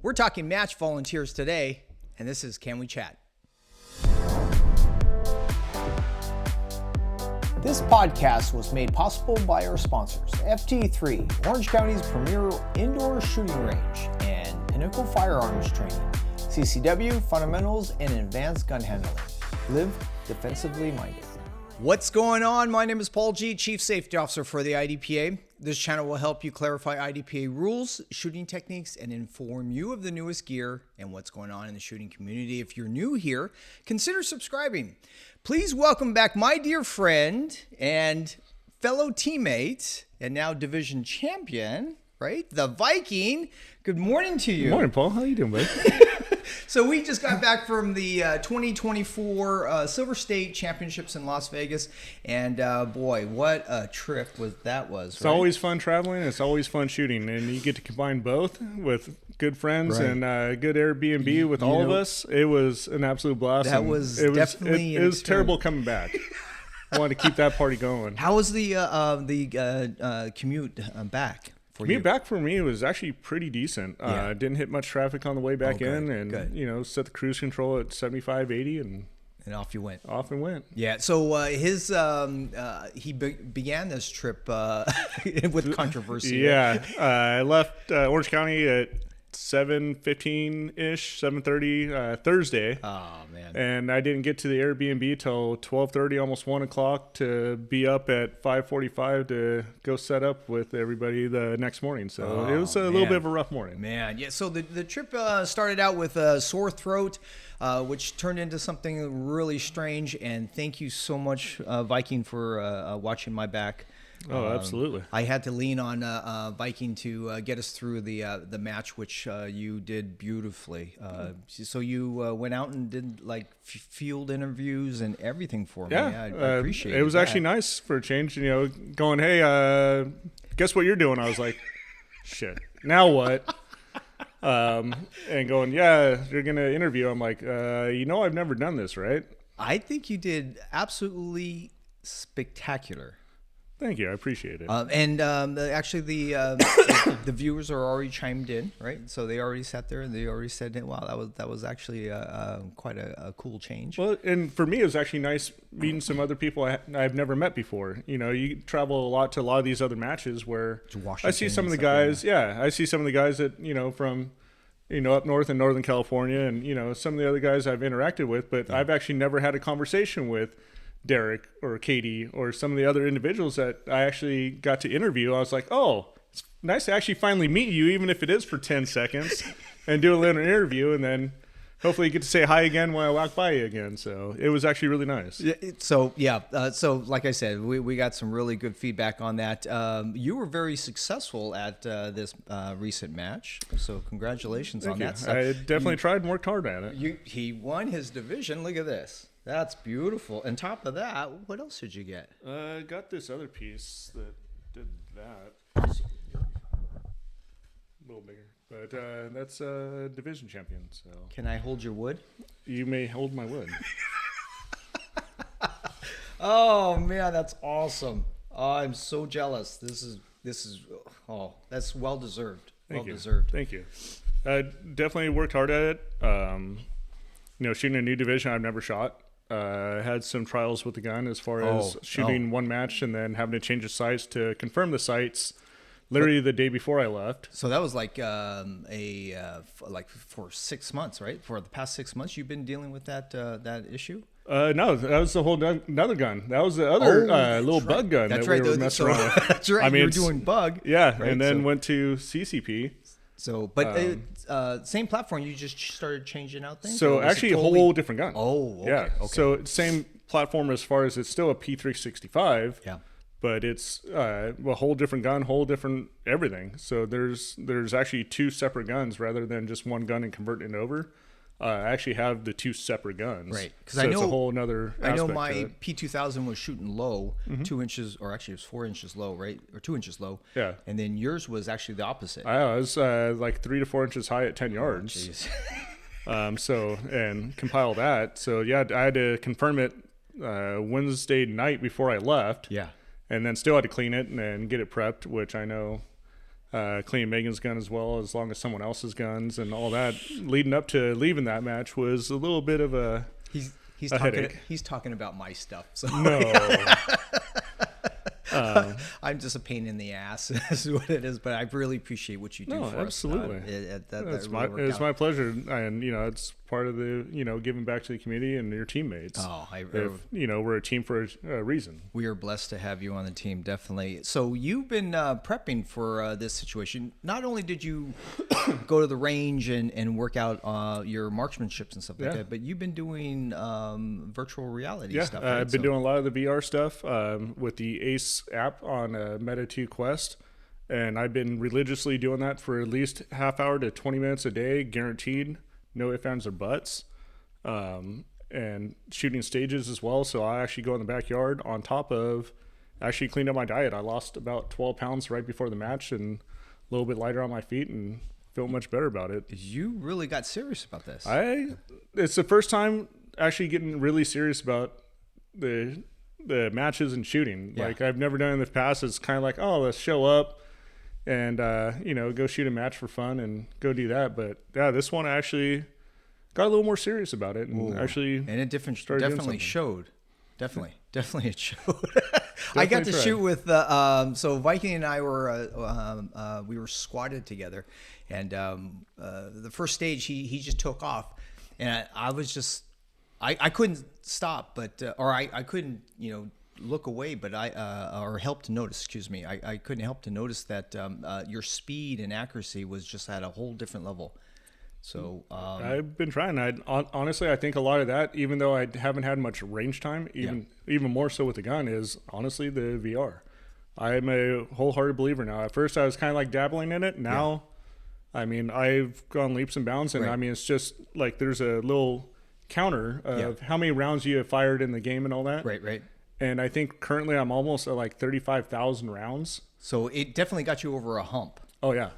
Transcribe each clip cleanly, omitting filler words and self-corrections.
We're talking match volunteers today, and this is Can We Chat? This podcast was made possible by our sponsors, FT3, Orange County's premier indoor shooting range, and Pinnacle Firearms Training, CCW, Fundamentals, and Advanced Gun Handling. Live defensively minded. What's going on? My name is Paul G., Chief Safety Officer for the IDPA. This channel will help you clarify IDPA rules, shooting techniques, and inform you of the newest gear and what's going on in the shooting community. If you're new here, consider subscribing. Please welcome back my dear friend and fellow teammate and now division champion, right? The Viking. Good morning to you. Good morning, Paul. How you doing, buddy? So we just got back from the 2024 Silver State Championships in Las Vegas, and boy, what a trip that was. It's always fun traveling. It's always fun shooting, and you get to combine both with good friends and good Airbnb with all of us. It was an absolute blast. That was definitely it was terrible coming back. I wanted to keep that party going. How was the commute back? Commute back for me was actually pretty decent. Didn't hit much traffic on the way back in, and set the cruise control at 75, 80, and off you went. Off and went. Yeah. So he began this trip with controversy. Yeah. I left Orange County at 7:15-ish, 7:30 Thursday. Oh man! And I didn't get to the Airbnb till 12:30, almost 1 o'clock, to be up at 5:45 to go set up with everybody the next morning. So it was a little bit of a rough morning. Man, yeah. So the trip started out with a sore throat, which turned into something really strange. And thank you so much, Viking, for watching my back. Oh, absolutely. I had to lean on Viking to get us through the match, which you did beautifully. So you went out and did like field interviews and everything for me. Yeah, I appreciate it. It was actually nice for a change, going, hey, guess what you're doing? I was like, shit, now what? And going, yeah, you're going to interview. I'm like, I've never done this, right? I think you did absolutely spectacular. Thank you. I appreciate it. Actually, the viewers are already chimed in, right? So they already sat there and they already said, "Wow, that was actually quite a cool change." Well, and for me, it was actually nice meeting some other people I've never met before. You travel a lot to a lot of these other matches where I see some of the guys. Yeah, I see some of the guys that from up north in Northern California, and some of the other guys I've interacted with, but I've actually never had a conversation with Derek or Katie or some of the other individuals that I actually got to interview. I was like, oh, it's nice to actually finally meet you, even if it is for 10 seconds, and do a little interview, and then hopefully you get to say hi again when I walk by you again. So it was actually really nice. So like I said, we got some really good feedback on that. You were very successful at this recent match, so congratulations on that stuff. I definitely tried and worked hard at it. He won his division. Look at this. That's beautiful. On top of that, what else did you get? I got this other piece that did that. It's a little bigger. But that's a division champion. So can I hold your wood? You may hold my wood. Oh man, that's awesome. Oh, I'm so jealous. This is that's well deserved. Thank you. I definitely worked hard at it. Shooting a new division I've never shot. I had some trials with the gun as far as shooting one match and then having to change the sights to confirm the sights literally the day before I left. So that was like for 6 months, right? For the past 6 months, you've been dealing with that issue? No, that was the whole another gun. That was the other little bug gun that we were messing around with. That's right. You were doing bug. Yeah, right? And then went to CCP. So, but same platform, you just started changing out things? So actually a whole different gun. Oh, okay. Yeah. Okay. So same platform as far as it's still a P365. Yeah. But it's a whole different gun, whole different everything. So there's actually two separate guns rather than just one gun and converting it over. I actually have the two separate guns. Right. Because I know, it's a whole nother aspect. I know my P2000 was shooting low, 2 inches, or actually it was 4 inches low, right? Or 2 inches low. Yeah. And then yours was actually the opposite. I was like 3 to 4 inches high at 10 yards. So, and compile that. So, yeah, I had to confirm it Wednesday night before I left. Yeah. And then still had to clean it and then get it prepped, which I know clean Megan's gun as well, as long as someone else's guns and all that. Leading up to leaving that match was a little bit of a headache. He's talking about my stuff. So no. I'm just a pain in the ass is what it is, but I really appreciate what you do for absolutely. us. It's my pleasure. And, it's part of the, giving back to the community and your teammates. We're a team for a reason. We are blessed to have you on the team, definitely. So you've been prepping for this situation. Not only did you go to the range and work out your marksmanships and stuff like that, but you've been doing virtual reality stuff. Right? I've been doing a lot of the VR stuff with the Ace app on Meta 2 Quest, and I've been religiously doing that for at least half hour to 20 minutes a day, guaranteed, no ifs, ands, or buts, and shooting stages as well. So I actually go in the backyard on top of actually cleaned up my diet. I lost about 12 pounds right before the match and a little bit lighter on my feet and feel much better about it. You really got serious about this. It's the first time actually getting really serious about the matches and shooting. Like I've never done in the past. It's kind of like, oh, let's show up and go shoot a match for fun and go do that. But this one I actually got a little more serious about it and it definitely showed. Definitely it showed. I got to shoot with so Viking and I were we were squatted together, and the first stage he just took off, and I was just I couldn't stop, but I couldn't look away, but or help to notice. Excuse me, I couldn't help to notice that your speed and accuracy was just at a whole different level. So I've been trying. Honestly, I think a lot of that, even though I haven't had much range time, even more so with the gun, is honestly the VR. I'm a wholehearted believer now. At first, I was kind of like dabbling in it. Now, I mean, I've gone leaps and bounds, and I mean, it's just like there's a little counter of how many rounds you have fired in the game and all that. Right. And I think currently I'm almost at like 35,000 rounds. So it definitely got you over a hump. Oh yeah.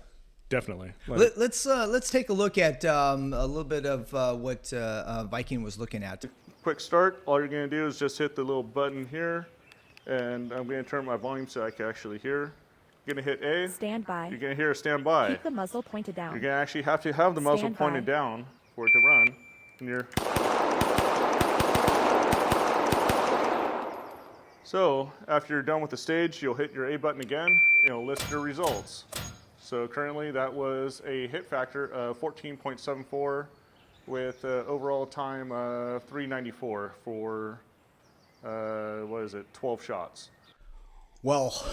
Definitely. Let's take a look at a little bit of what Viking was looking at. Quick start. All you're going to do is just hit the little button here, and I'm going to turn my volume so I can actually hear. You're going to hit A. Stand by. You're going to hear a stand by. Keep the muzzle pointed down. You're going to actually have to have the muzzle pointed down for it to run. And So after you're done with the stage, you'll hit your A button again, and it'll list your results. So currently that was a hit factor of 14.74 with overall time 394 for, 12 shots. Well,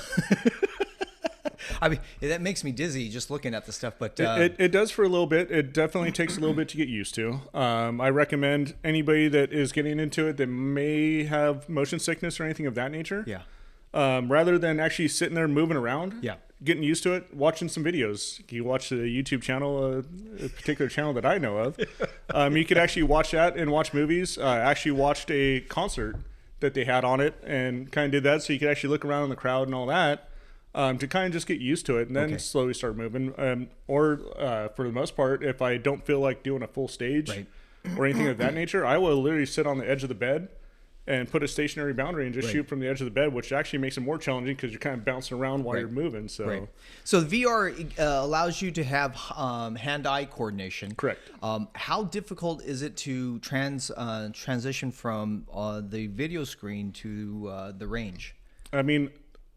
I mean, that makes me dizzy just looking at the stuff, but... It does for a little bit. It definitely takes a little bit to get used to. I recommend anybody that is getting into it that may have motion sickness or anything of that nature. Yeah. Rather than actually sitting there moving around, getting used to it, watching some videos. You watch the YouTube channel, a particular channel that I know of. You could actually watch that and watch movies. I actually watched a concert that they had on it and kind of did that, so you could actually look around in the crowd and all that to kind of just get used to it and then slowly start moving. Or for the most part, if I don't feel like doing a full stage or anything of that nature, I will literally sit on the edge of the bed and put a stationary boundary and just shoot from the edge of the bed, which actually makes it more challenging because you're kind of bouncing around while you're moving. So, so VR allows you to have hand-eye coordination. Correct. How difficult is it to transition from the video screen to the range? I mean,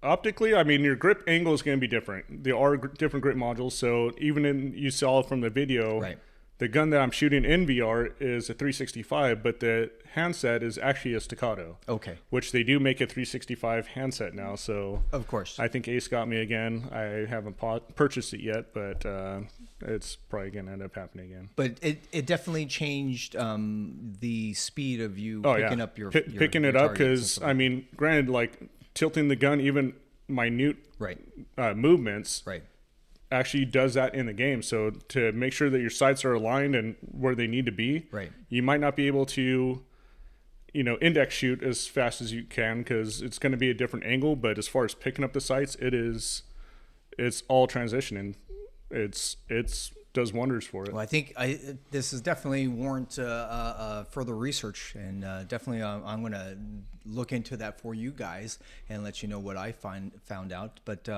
optically, your grip angle is going to be different. There are different grip modules. So even you saw from the video, the gun that I'm shooting in VR is a 365, but the handset is actually a staccato. Okay. Which they do make a 365 handset now. So of course, I think Ace got me again. I haven't purchased it yet, but it's probably going to end up happening again. But it definitely changed the speed of you picking up your picking it up because granted, like tilting the gun, even minute movements. Actually does that in the game. So to make sure that your sights are aligned and where they need to be, you might not be able to, index shoot as fast as you can because it's going to be a different angle. But as far as picking up the sights, it's all transitioning. It's does wonders for it. Well, I think this is definitely warrant further research, and definitely I'm going to look into that for you guys and let you know what I found out. But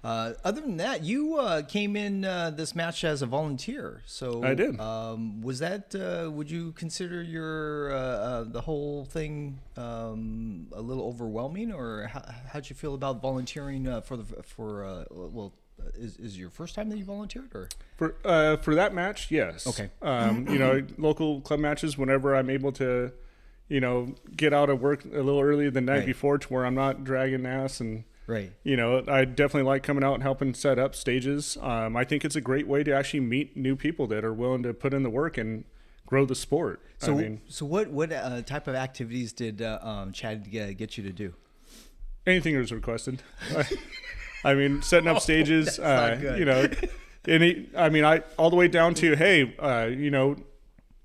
other than that, you came in this match as a volunteer. So I did. Was that? Would you consider your the whole thing a little overwhelming, or how'd you feel about volunteering well? Is your first time that you volunteered, or for that match? Yes. Okay. Local club matches, whenever I'm able to, get out of work a little early the night before, to where I'm not dragging ass, and I definitely like coming out and helping set up stages. I think it's a great way to actually meet new people that are willing to put in the work and grow the sport. So what type of activities did Chad get you to do? Anything was requested. Setting up stages, all the way down to, hey,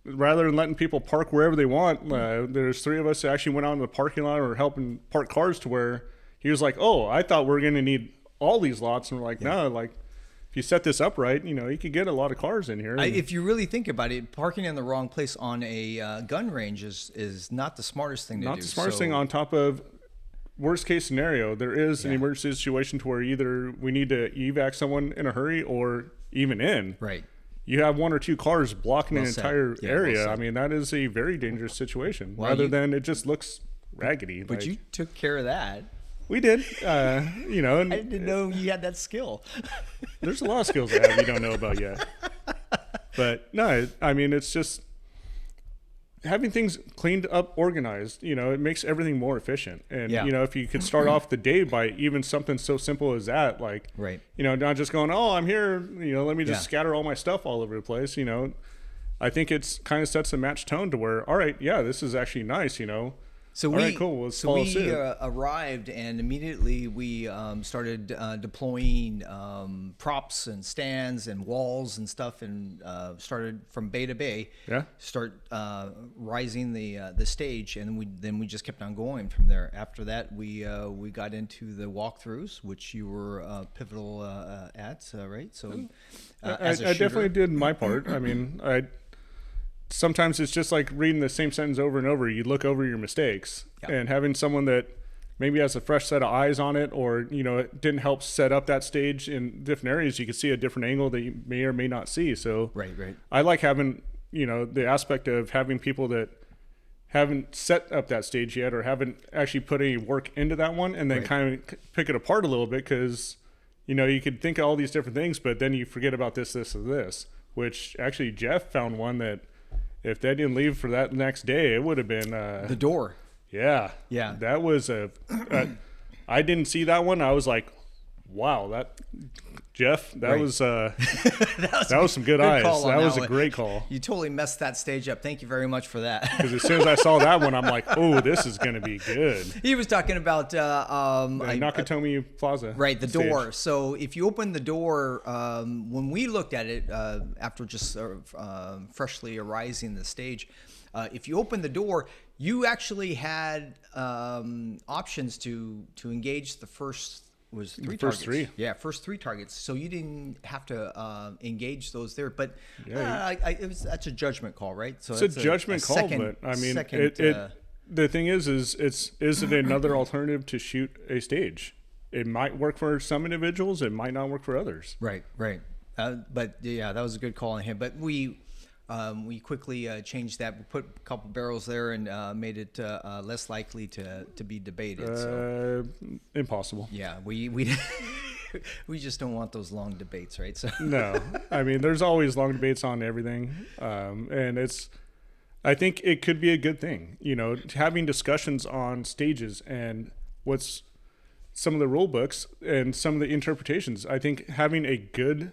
rather than letting people park wherever they want, there's 3 of us that actually went out in the parking lot or helping park cars, to where he was like, oh, I thought we were going to need all these lots. And we're like, no, like, if you set this up right, you could get a lot of cars in here. If you really think about it, parking in the wrong place on a gun range is not the smartest thing to do. Not the smartest thing, on top of, worst case scenario, there is an emergency situation to where either we need to evac someone in a hurry, or even in. Right. You have 1 or 2 cars blocking an entire area. That is a very dangerous situation, rather than it just looks raggedy. But you took care of that. We did. I didn't know you had that skill. There's a lot of skills I have you don't know about yet. But no, it's just having things cleaned up, organized, it makes everything more efficient. And, if you could start off the day by even something so simple as that, like, not just going, oh, I'm here, let me just scatter all my stuff all over the place. I think it's kind of sets a match tone to where, all right, this is actually nice, So all right, cool. Let's follow suit. Arrived, and immediately we started deploying props and stands and walls and stuff, and started from bay to bay. Start rising the stage, and then we just kept on going from there. After that, we got into the walkthroughs, which you were pivotal at, right? So I definitely did my part. Sometimes it's just like reading the same sentence over and over. You look over your mistakes, and having someone that maybe has a fresh set of eyes on it, or, it didn't help set up that stage in different areas. You can see a different angle that you may or may not see. So I like having, the aspect of having people that haven't set up that stage yet, or haven't actually put any work into that one, and then kind of pick it apart a little bit. Cause you could think of all these different things, but then you forget about this, and this, which actually Jeff found one that, if they didn't leave for that next day, it would have been the door. Yeah. That was I didn't see that one. I was like, wow, Jeff, that was some good eyes. That was a great call. You totally messed that stage up. Thank you very much for that. Because as soon as I saw that one, I'm like, oh, this is going to be good. He was talking about Nakatomi Plaza. Right, the stage. Door. So if you open the door, when we looked at it after just freshly arising the stage, if you open the door, you actually had options to engage the first. Was 3 targets. 3. Yeah, first 3 targets. So you didn't have to engage those there. But that's a judgment call, right? So it's a judgment call, but the thing is it another alternative to shoot a stage? It might work for some individuals. It might not work for others. Right. But that was a good call on him. But we quickly changed that. We put a couple barrels there and made it less likely to be debated. So. Impossible. Yeah, we we just don't want those long debates, right? So no, there's always long debates on everything, and I think it could be a good thing, having discussions on stages and what's some of the rule books and some of the interpretations. I think having a good,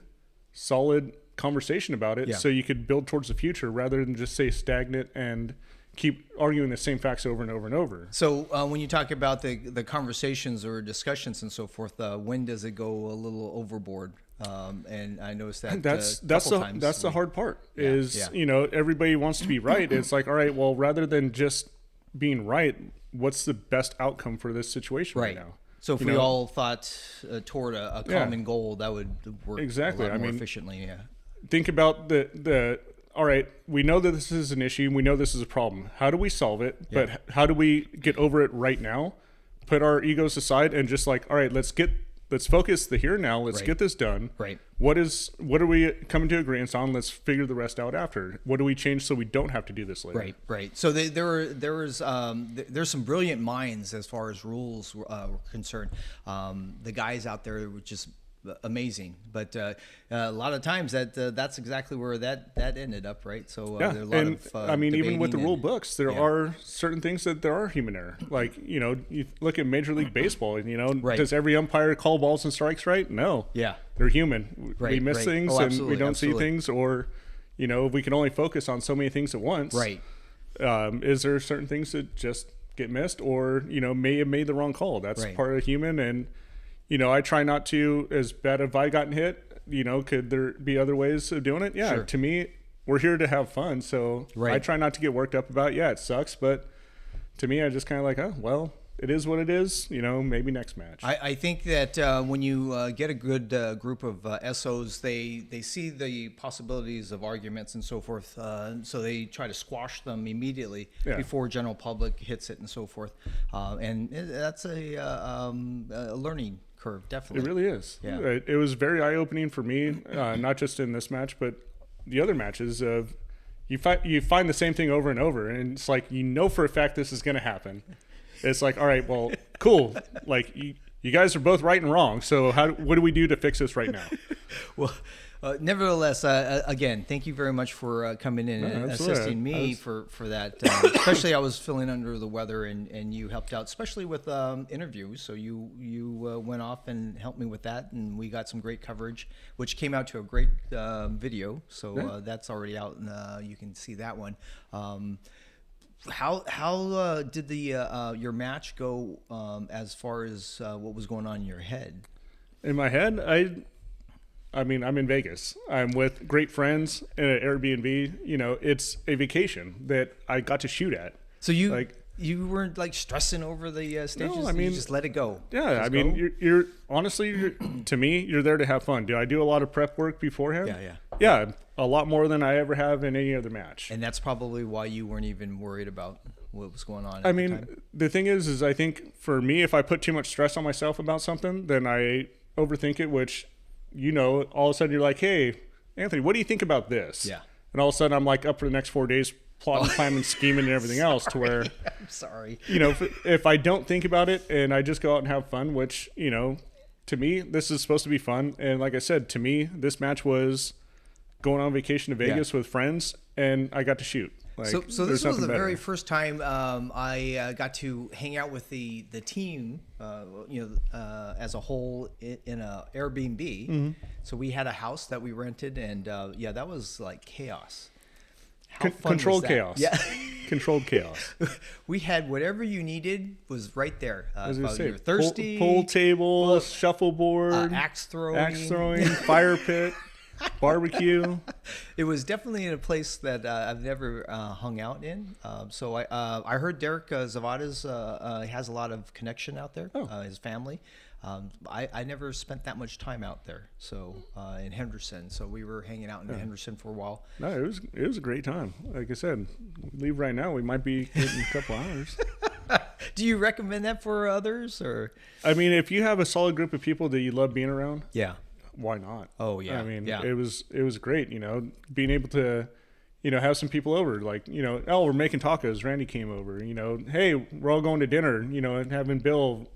solid conversation about it, so you could build towards the future rather than just stay stagnant and keep arguing the same facts over and over and over. So when you talk about the conversations or discussions and so forth, when does it go a little overboard? And I noticed that that's the hard part is everybody wants to be right. It's like, all right, well, rather than just being right, what's the best outcome for this situation right now? So if we all thought toward a common goal, that would work a lot more efficiently. think about the all right, we know that this is an issue. We know this is a problem. How do we solve it? Yeah. But how do we get over it right now? Put our egos aside and just like, all right, let's focus the here and now. Let's get this done. Right. What are we coming to agreement on? Let's figure the rest out after. What do we change so we don't have to do this later? Right. So there's some brilliant minds as far as rules were concerned. The guys out there were just amazing, but a lot of times that's exactly where that ended up, right? So there are a lot of I mean, even with the rule books, there are certain things that there are human error. Like, you look at Major League Baseball, and does every umpire call balls and strikes right? No. Yeah, they're human. We miss things and we don't see things, or we can only focus on so many things at once. Right. Is there certain things that just get missed, or may have made the wrong call? That's part of human. And I try not to, as bad if I gotten hit, could there be other ways of doing it? Yeah. Sure. To me, we're here to have fun. So I try not to get worked up about, it sucks. But to me, I just kind of like, oh, well, it is what it is, maybe next match. I think that when you get a good group of SOs, they see the possibilities of arguments and so forth. So they try to squash them immediately before general public hits it and so forth. And that's a learning curve, definitely. It really is. Yeah. It was very eye-opening for me, not just in this match, but the other matches. Of you find the same thing over and over, and it's like for a fact this is going to happen. It's like, all right, well, cool. Like you guys are both right and wrong. So what do we do to fix this right now? Well, nevertheless, again, thank you very much for coming in and assisting me for that. Especially, I was feeling under the weather, and you helped out, especially with interviews. So you went off and helped me with that, and we got some great coverage, which came out to a great video. So that's already out, and you can see that one. How did the your match go as far as what was going on in your head? In my head, I mean, I'm in Vegas. I'm with great friends in an Airbnb. It's a vacation that I got to shoot at. So you weren't like stressing over the stages? No, I mean, you just let it go. Yeah, you're honestly, to me, you're there to have fun. Do I do a lot of prep work beforehand? Yeah, a lot more than I ever have in any other match. And that's probably why you weren't even worried about what was going on. I mean, the thing is I think for me, if I put too much stress on myself about something, then I overthink it, which, all of a sudden you're like, hey, Anthony, what do you think about this? Yeah. And all of a sudden I'm like up for the next 4 days, plotting, planning, scheming, and everything else, to where, I'm sorry. If I don't think about it and I just go out and have fun, which, to me, this is supposed to be fun. And like I said, to me, this match was going on vacation to Vegas with friends, and I got to shoot. So this was the very first time I got to hang out with the team, as a whole in a Airbnb. Mm-hmm. So we had a house that we rented, and that was like chaos. Controlled chaos. Yeah. Controlled chaos. We had whatever you needed was right there. You're thirsty. Pool table, shuffleboard, axe throwing, fire pit. Barbecue. It was definitely in a place that I've never hung out in. So I heard Derek Zavada's has a lot of connection out there. His family. I never spent that much time out there. So in Henderson. So we were hanging out in Henderson for a while. No, it was a great time. Like I said, leave right now. We might be in a couple hours. Do you recommend that for others, or? I mean, if you have a solid group of people that you love being around. Yeah. Why not? Oh yeah. I mean, it was great, being able to, have some people over, like, we're making tacos. Randy came over, hey, we're all going to dinner, and having Bill,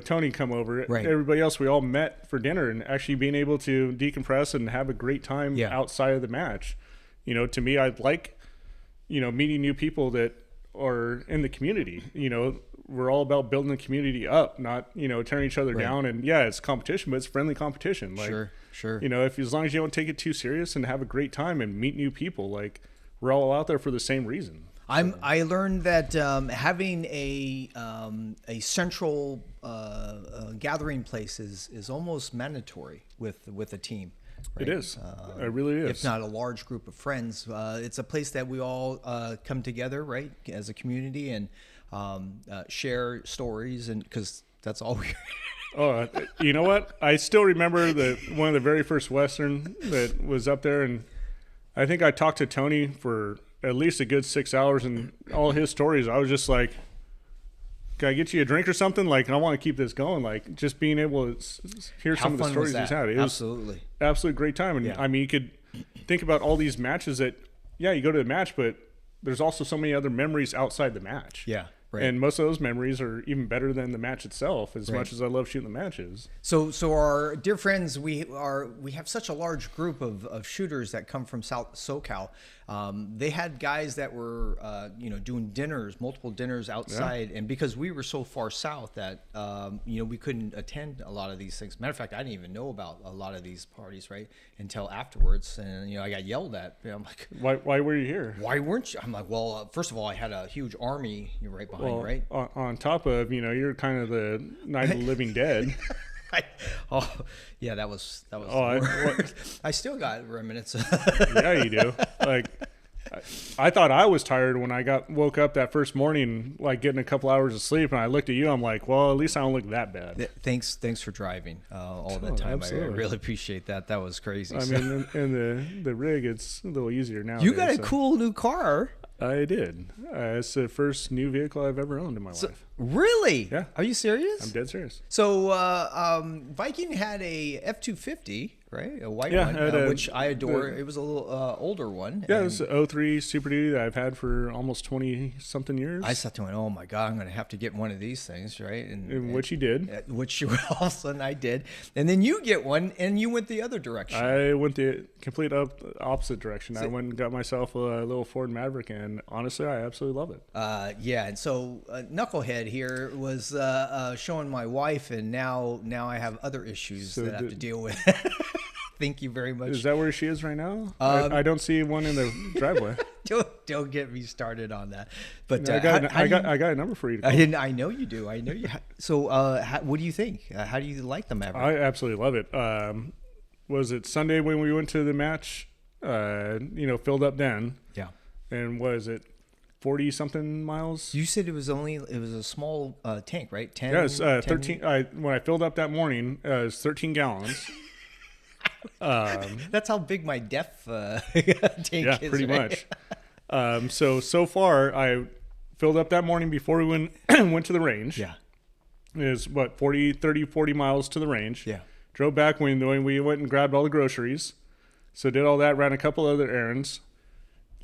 Tony come over. Right. Everybody else, we all met for dinner, and actually being able to decompress and have a great time outside of the match. To me, I'd like, meeting new people that are in the community. We're all about building the community up, not, tearing each other down. And it's competition, but it's friendly competition. Like, sure. As long as you don't take it too serious and have a great time and meet new people, like, we're all out there for the same reason. I learned that having a central gathering place is almost mandatory with a team. Right? It is. It really is. If not a large group of friends, it's a place that we all come together, right, as a community, and share stories, and because that's all Oh, you know what? I still remember one of the very first Western that was up there, and I think I talked to Tony for at least a good 6 hours, and all his stories. I was just like, "Can I get you a drink or something?" Like, I want to keep this going. Like, just being able to hear some of the stories he's had. It was absolutely great time. And I mean, you could think about all these matches that, you go to the match, but there's also so many other memories outside the match. Yeah. Right. And most of those memories are even better than the match itself, as much as I love shooting the matches. So our dear friends, we have such a large group of shooters that come from South SoCal. They had guys that were doing multiple dinners outside, and because we were so far south that we couldn't attend a lot of these things. Matter of fact, I didn't even know about a lot of these parties until afterwards, and I got yelled at. I'm like, why were you here? Why weren't you? I'm like, well, first of all, I had a huge army right behind. Right. On top of, you're kind of the Night of the Living Dead. That was. I still got remnants. Yeah, you do. Like, I thought I was tired when I woke up that first morning, like getting a couple hours of sleep, and I looked at you. I'm like, well, at least I don't look that bad. Thanks for driving all the time. Absolutely. I really appreciate that. That was crazy. I mean, in the rig, it's a little easier now. You got a cool new car. I did. It's the first new vehicle I've ever owned in my life. Really? Yeah. Are you serious? I'm dead serious. So Viking had a F-250, right? A white one, which I adore. It was a little older one. Yeah, it was an 03 Super Duty that I've had for almost 20-something years. I sat there and went, oh my God, I'm going to have to get one of these things, right? And which you did. Which all of a sudden I did. And then you get one, and you went the other direction. I went the complete opposite direction. I went and got myself a little Ford Maverick, and honestly, I absolutely love it. And so Knucklehead here was showing my wife, and now I have other issues that I have to deal with. Thank you very much. Is that where she is right now? I don't see one in the driveway. Don't get me started on that. But I got a number for you. I know you do. I know you. So what do you think? How do you like the Maverick? I absolutely love it. Was it Sunday when we went to the match? Filled up then. Yeah. And was it 40 something miles? You said it was a small tank, right? 10. Yeah, it's 13. When I filled up that morning, it was 13 gallons. That's how big my DEF tank is. Yeah, pretty much. So far, I filled up that morning before we went to the range. Yeah. It was 40 miles to the range. Yeah. Drove back when we went and grabbed all the groceries. So did all that, ran a couple other errands.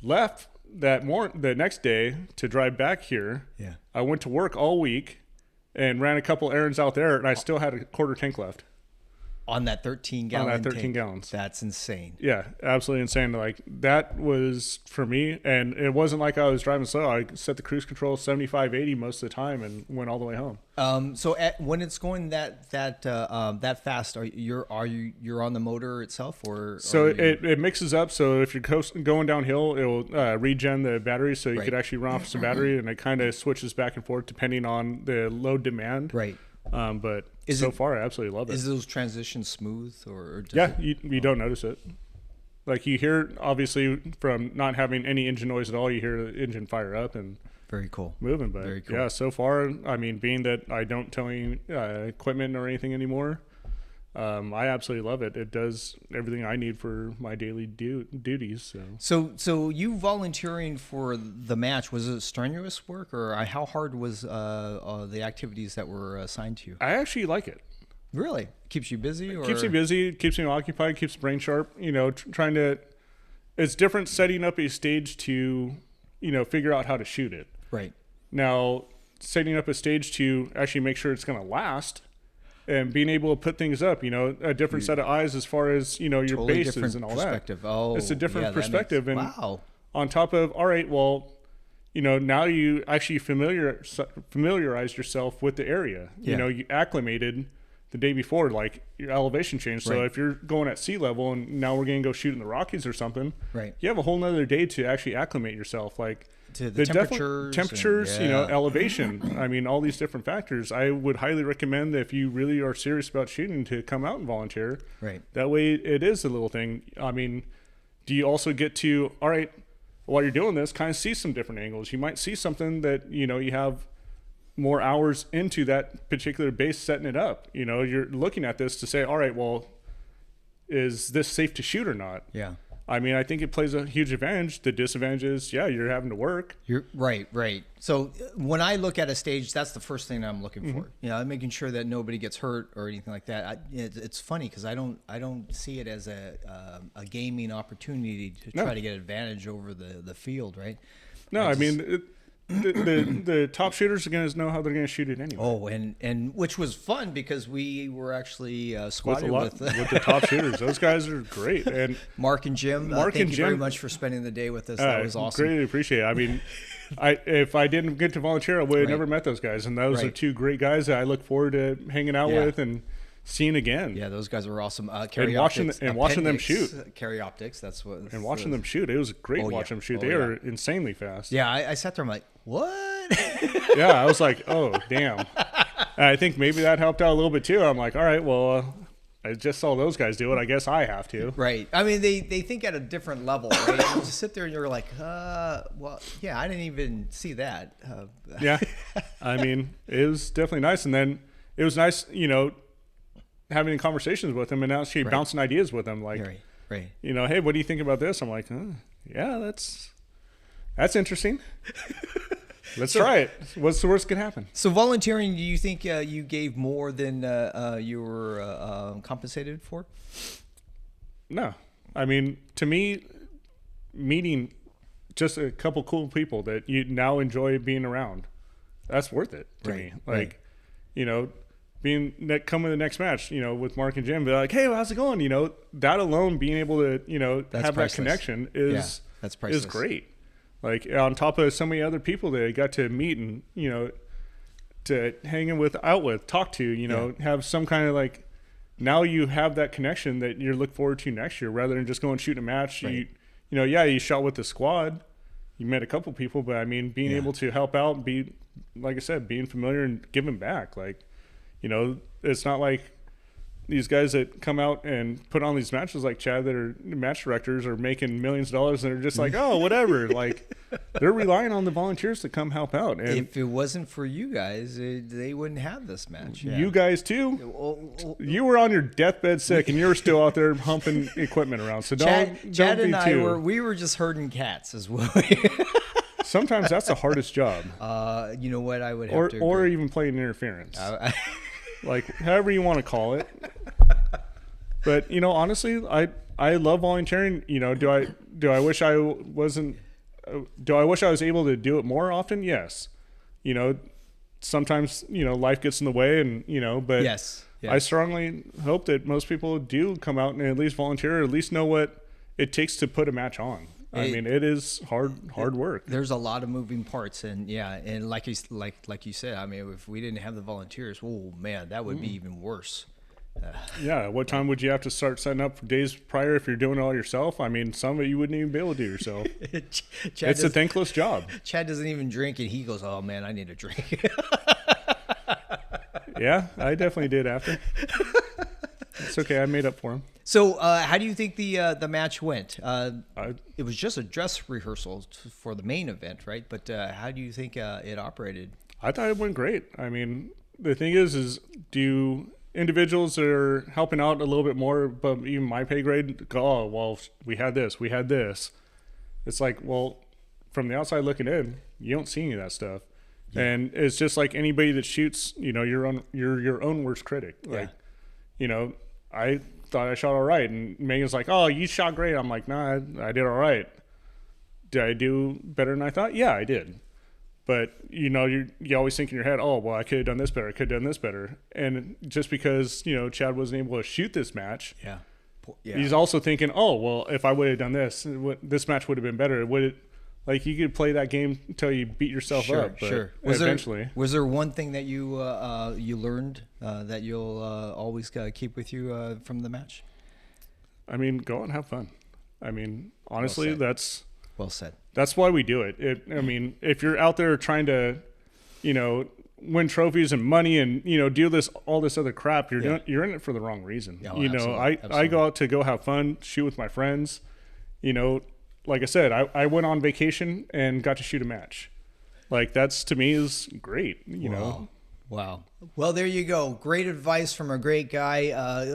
Left the next day to drive back here. Yeah. I went to work all week and ran a couple errands out there, and I still had a quarter tank left. On that 13-gallon On that 13 tank. gallons. That's insane. Yeah, absolutely insane. Like, that was for me, and it wasn't like I was driving slow. I set the cruise control 75, 80 most of the time and went all the way home. So when it's going that fast, you're on the motor itself, or so it mixes up. So if you're going downhill, it'll regen the battery, so you could actually run off some battery, and it kind of switches back and forth depending on the load demand. Right. But so far, I absolutely love it. Is those transitions smooth, or you don't notice it. Like, you hear, obviously, from not having any engine noise at all, you hear the engine fire up and very cool moving. But very cool. Yeah, so far, I mean, being that I don't tow any equipment or anything anymore, I absolutely love it. It does everything I need for my daily duties. So you volunteering for the match, was it strenuous work, or how hard was the activities that were assigned to you? I actually like it. Really? Keeps you busy? Or? Keeps me busy, keeps me occupied, keeps the brain sharp. Trying to. It's different setting up a stage to, figure out how to shoot it. Right. Now, setting up a stage to actually make sure it's going to last. And being able to put things up, a different set of eyes as far as, your totally bases and all perspective. that. Oh, it's a different perspective. Wow. On top of, all right, well, now you actually familiarized yourself with the area. Yeah. You acclimated the day before, like your elevation changed. So if you're going at sea level and now we're going to go shoot in the Rockies or something, right, you have a whole nother day to actually acclimate yourself. Like, to the temperatures, elevation. I mean, all these different factors. I would highly recommend that if you really are serious about shooting, to come out and volunteer. Right. That way, it is a little thing. I mean, do you also get to, all right, while you're doing this, kind of see some different angles? You might see something that, you have more hours into that particular base setting it up. You know, you're looking at this to say, all right, well, is this safe to shoot or not? Yeah. I mean, I think it plays a huge advantage. The disadvantage is, yeah, you're having to work. You're right. So when I look at a stage, that's the first thing I'm looking for. You know, I'm making sure that nobody gets hurt or anything like that. It's funny because I don't see it as a gaming opportunity to try to get advantage over the field, right? No, I mean, the top shooters are going to know how they're going to shoot it anyway. Oh, and which was fun because we were actually squatted with the top shooters. Those guys are great. And Mark and Jim, thank you very much for spending the day with us. That was awesome. Greatly appreciate it. I mean, if I didn't get to volunteer, I would have never met those guys. And those are two great guys that I look forward to hanging out with and seeing again. Yeah, those guys were awesome. And watching them shoot. Carry optics, that's what. And watching them shoot, it was great watching them shoot. They are insanely fast. Yeah, I sat there. I'm like, what? Yeah, I was like, oh damn. And I think maybe that helped out a little bit too. I'm like, all right, well, I just saw those guys do it. I guess I have to. Right. I mean, they think at a different level, right? You just sit there and you're like, well, yeah, I didn't even see that. Yeah. I mean, it was definitely nice. And then it was nice, you know, having conversations with him and actually bouncing ideas with him. Like, you know, hey, what do you think about this? I'm like, yeah, that's interesting. Let's try it. What's the worst that could happen? So volunteering, do you think you gave more than you were compensated for? No. I mean, to me, meeting just a couple cool people that you now enjoy being around, that's worth it to me. Like, you know, coming to the next match, you know, with Mark and Jim, be like, hey, how's it going? You know, that alone, being able to, you know, have priceless. That connection is great. Like on top of so many other people that I got to meet and, you know, to hang out with, talk to, you know, have some kind of like, now you have that connection that you look forward to next year rather than just going shoot a match. You know, you shot with the squad, you met a couple people, but I mean, being able to help out and be, like I said, being familiar and giving back, like, you know, it's not like these guys that come out and put on these matches like Chad that are match directors are making millions of dollars and they're just like, oh, whatever. Like, they're relying on the volunteers to come help out. And if it wasn't for you guys, they wouldn't have this match. Yeah. You guys too. You were on your deathbed sick and you were still out there humping equipment around. So don't Chad be and I too. we were just herding cats as well. Sometimes that's the hardest job. You know what? I would have to agree. Or even playing interference. Like, however you want to call it. But, you know, honestly, I love volunteering. You know, do I wish I was able to do it more often? Yes. You know, sometimes, you know, life gets in the way and, you know, but yes. I strongly hope that most people do come out and at least volunteer, or at least know what it takes to put a match on. I mean, it is hard work. There's a lot of moving parts, and and like you said, I mean, if we didn't have the volunteers, oh man, that would be even worse. Yeah, what time would you have to start setting up days prior if you're doing it all yourself? I mean, some of it you wouldn't even be able to do yourself. It's a thankless job. Chad doesn't even drink, and he goes, "Oh man, I need a drink." Yeah, I definitely did after. It's okay, I made up for him. So, how do you think the match went? It was just a dress rehearsal for the main event, right? But how do you think it operated? I thought it went great. I mean, the thing is do individuals that are helping out a little bit more, but even my pay grade, go, oh, well, we had this. It's like, well, from the outside looking in, you don't see any of that stuff. Yeah. And it's just like anybody that shoots, you know, you're your own worst critic. Like, you know, I thought I shot all right. And Megan's like, oh, you shot great. I'm like, nah, I did all right. Did I do better than I thought? Yeah, I did. But, you know, you always think in your head, oh, well, I could have done this better. I could have done this better. And just because, you know, Chad wasn't able to shoot this match, he's also thinking, oh, well, if I would have done this match would have been better. Like, you could play that game until you beat yourself up. But eventually. Was there one thing that you learned that you'll always keep with you from the match? I mean, go out and have fun. I mean, honestly, that's... Well said. That's why we do it. I mean, if you're out there trying to, you know, win trophies and money and, you know, do all this other crap, you're in it for the wrong reason. Yeah, well, you know, I go out to go have fun, shoot with my friends. You know, like I said, I went on vacation and got to shoot a match. Like, that's, to me, is great, you know? Wow. Well, there you go. Great advice from a great guy.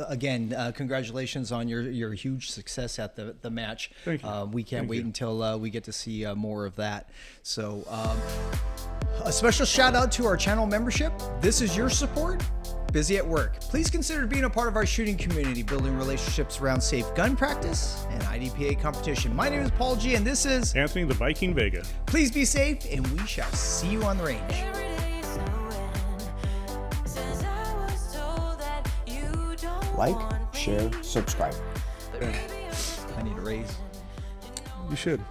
Again, congratulations on your huge success at the match. Thank you. We can't wait until we get to see more of that. So a special shout out to our channel membership. This is your support. Busy at work. Please consider being a part of our shooting community, building relationships around safe gun practice and IDPA competition. My name is Paul G, and this is Anthony the Viking Vega. Please be safe, and we shall see you on the range. Like, share, subscribe. I need a raise. You should.